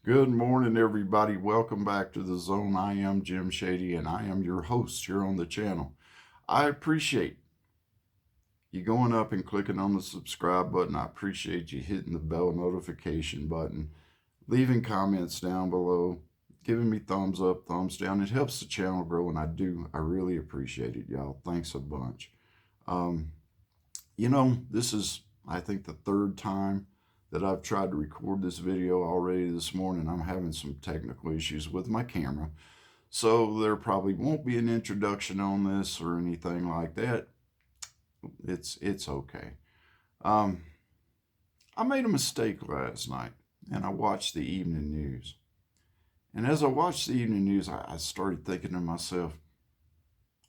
Good morning, everybody. Welcome back to the Zone. I am Jim Shady, and I am your host here on the channel. I appreciate you going up and clicking on the subscribe button. I appreciate you hitting the bell notification button, leaving comments down below, giving me thumbs up, thumbs down. It helps the channel grow, and I really appreciate it, y'all. Thanks a bunch. This is, I think, the third time that I've tried to record this video already this morning. I'm having some technical issues with my camera, so there probably won't be an introduction on this or anything like that. It's okay. I made a mistake last night, and I watched the evening news. And as I watched the evening news, I started thinking to myself,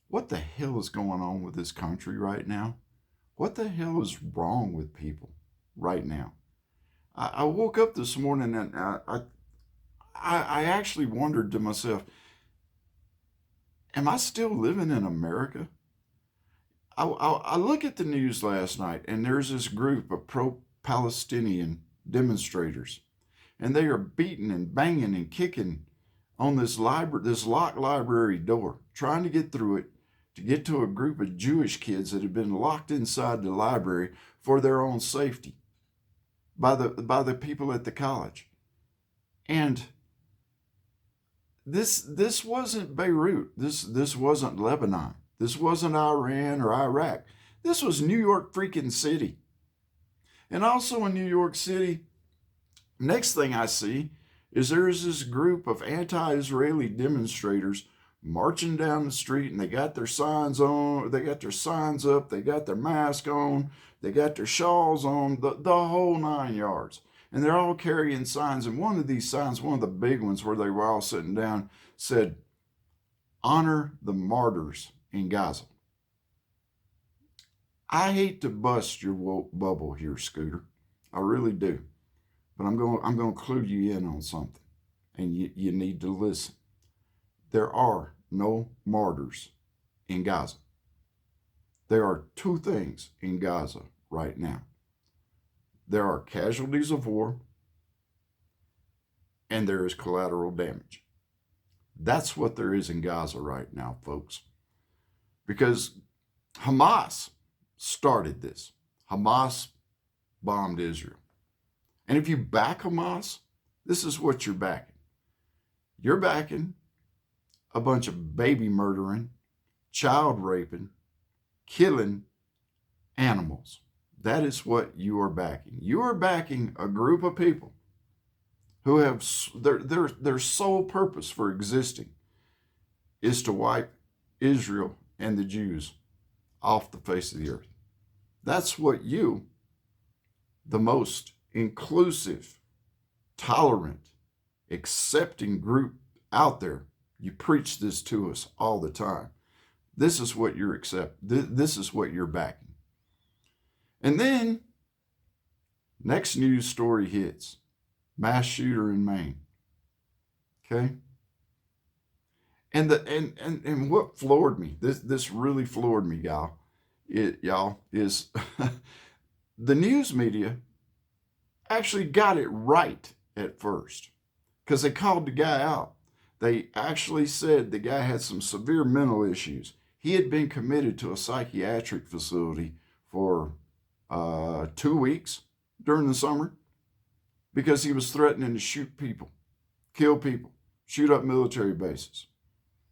what the hell is going on with this country right now? What the hell is wrong with people right now? I woke up this morning and I actually wondered to myself, am I still living in America? I look at the news last night, and there's this group of pro-Palestinian demonstrators, and they are beating and banging and kicking on this locked library door, trying to get through it to get to a group of Jewish kids that have been locked inside the library for their own safety by the people at the college. And this wasn't Beirut. This wasn't Lebanon. This wasn't Iran or Iraq. This was New York freaking City. And also in New York City, next thing I see is there's this group of anti-Israeli demonstrators marching down the street, and they got their signs on, they got their signs up, they got their mask on, they got their shawls on, the whole 9 yards. And they're all carrying signs, and one of these signs, one of the big ones where they were all sitting down, said, "Honor the martyrs in Gaza." I hate to bust your woke bubble here, Scooter. I really do. But I'm going to clue you in on something, and you need to listen. There are no martyrs in Gaza. There are two things in Gaza right now. There are casualties of war, and there is collateral damage. That's what there is in Gaza right now, folks. Because Hamas started this. Hamas bombed Israel. And if you back Hamas, this is what you're backing. You're backing a bunch of baby murdering, child raping, killing animals. That is what you are backing. You are backing a group of people who have their sole purpose for existing is to wipe Israel and the Jews off the face of the earth. That's what you, the most inclusive, tolerant, accepting group out there, you preach this to us all the time. This is what you're this is what you're backing. And then, next news story hits. Mass shooter in Maine. Okay? And what floored me, this really floored me, y'all, is the news media actually got it right at first, because they called the guy out. They actually said the guy had some severe mental issues. He had been committed to a psychiatric facility for 2 weeks during the summer because he was threatening to shoot people, kill people, shoot up military bases.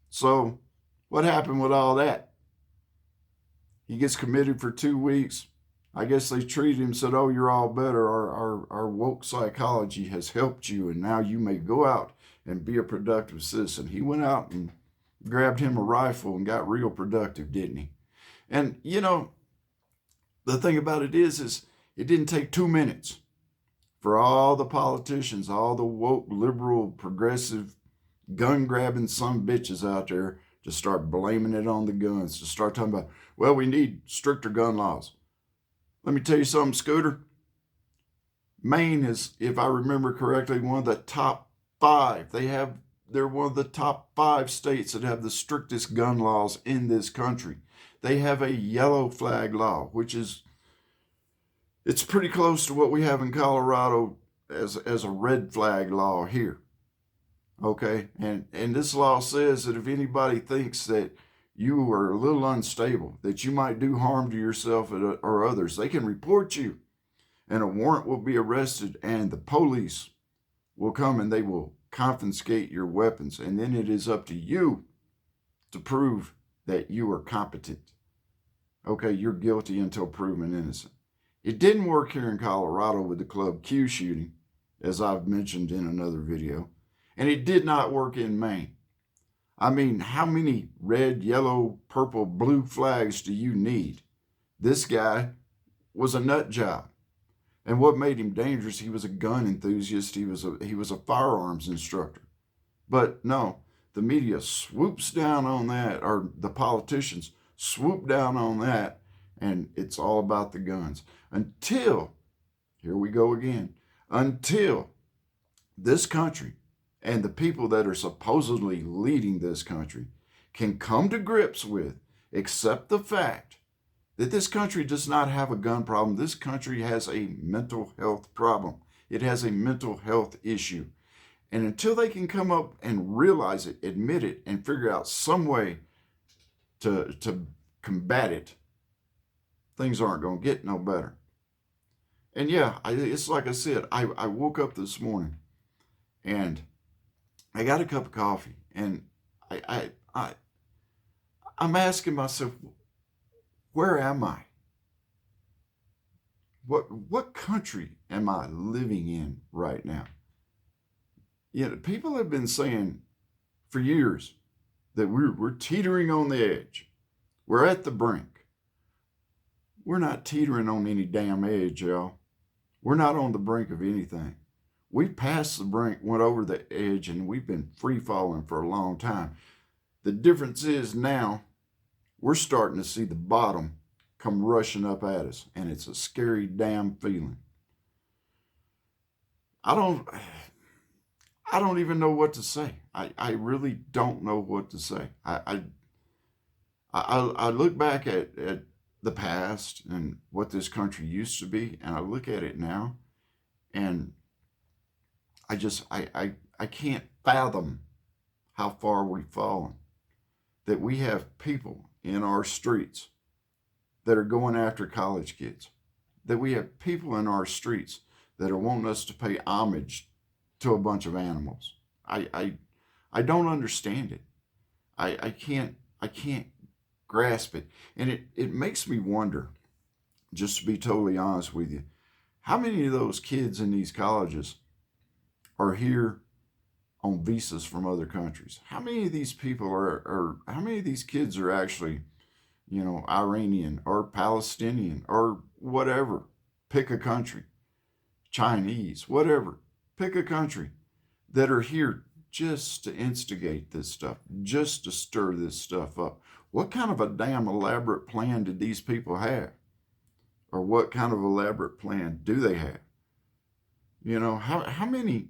So what happened with all that? He gets committed for 2 weeks. I guess they treated him, said, "Oh, you're all better. Our woke psychology has helped you, and now you may go out and be a productive citizen." He went out and grabbed him a rifle and got real productive, didn't he? And, the thing about it is it didn't take 2 minutes for all the politicians, all the woke, liberal, progressive, gun-grabbing sumbitches out there to start blaming it on the guns, to start talking about, well, we need stricter gun laws. Let me tell you something, Scooter. Maine is, if I remember correctly, one of the top 5. They're one of the top 5 states that have the strictest gun laws in this country. They have a yellow flag law, which is, it's pretty close to what we have in Colorado as a red flag law here. Okay, and this law says that if anybody thinks that you are a little unstable, that you might do harm to yourself or others, they can report you, and a warrant will be arrested, and the police will come and they will confiscate your weapons, and then it is up to you to prove that you are competent. Okay, you're guilty until proven innocent. It didn't work here in Colorado with the Club Q shooting, as I've mentioned in another video. And it did not work in Maine. I mean, how many red, yellow, purple, blue flags do you need? This guy was a nut job. And what made him dangerous, he was a gun enthusiast. He was a firearms instructor. But no, the media swoops down on that, or the politicians swoop down on that, and it's all about the guns. Until, here we go again, until this country and the people that are supposedly leading this country can come to grips with, accept the fact that this country does not have a gun problem. This country has a mental health problem. It has a mental health issue. And until they can come up and realize it, admit it, and figure out some way to combat it, things aren't going to get no better. And yeah, it's like I said, I woke up this morning and I got a cup of coffee, and I'm asking myself, where am I? What country am I living in right now? You know, people have been saying for years that we're teetering on the edge. We're at the brink. We're not teetering on any damn edge, y'all. We're not on the brink of anything. We passed the brink, went over the edge, and we've been free falling for a long time. The difference is now we're starting to see the bottom come rushing up at us, and it's a scary damn feeling. I don't even know what to say. I really don't know what to say. I look back at the past and what this country used to be, and I look at it now, and I can't fathom how far we've fallen. That we have people in our streets that are going after college kids. That we have people in our streets that are wanting us to pay homage to a bunch of animals. I don't understand it. I can't grasp it. And it makes me wonder, just to be totally honest with you, how many of those kids in these colleges are here on visas from other countries? How many of these people how many of these kids are actually, Iranian or Palestinian or whatever? Pick a country. Chinese, whatever. Pick a country that are here just to instigate this stuff, just to stir this stuff up. What kind of a damn elaborate plan did these people have? Or what kind of elaborate plan do they have? How many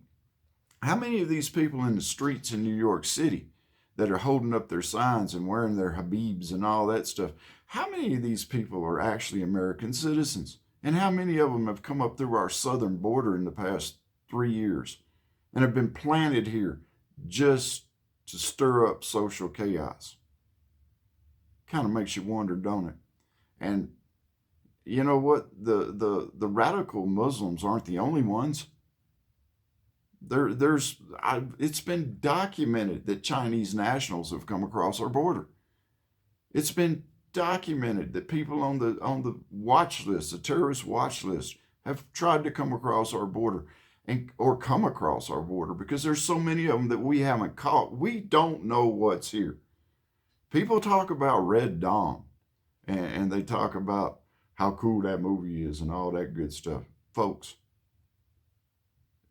of these people in the streets in New York City that are holding up their signs and wearing their Habibs and all that stuff, how many of these people are actually American citizens? And how many of them have come up through our southern border in the past 3 years and have been planted here just to stir up social chaos? Kind of makes you wonder, don't it? And you know what? The radical Muslims aren't the only ones. It's been documented that Chinese nationals have come across our border. It's been documented that people on the watch list, the terrorist watch list, have tried to come across our border or come across our border, because there's so many of them that we haven't caught. We don't know what's here. People talk about Red Dawn, and they talk about how cool that movie is and all that good stuff. Folks,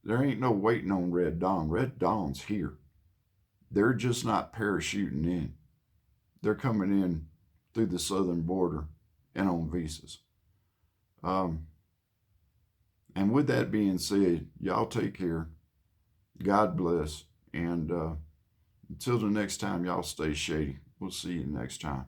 there ain't no waiting on Red Dawn. Red Dawn's here. They're just not parachuting in. They're coming in through the southern border and on visas. And with that being said, y'all take care. God bless. And until the next time, y'all stay shady. We'll see you next time.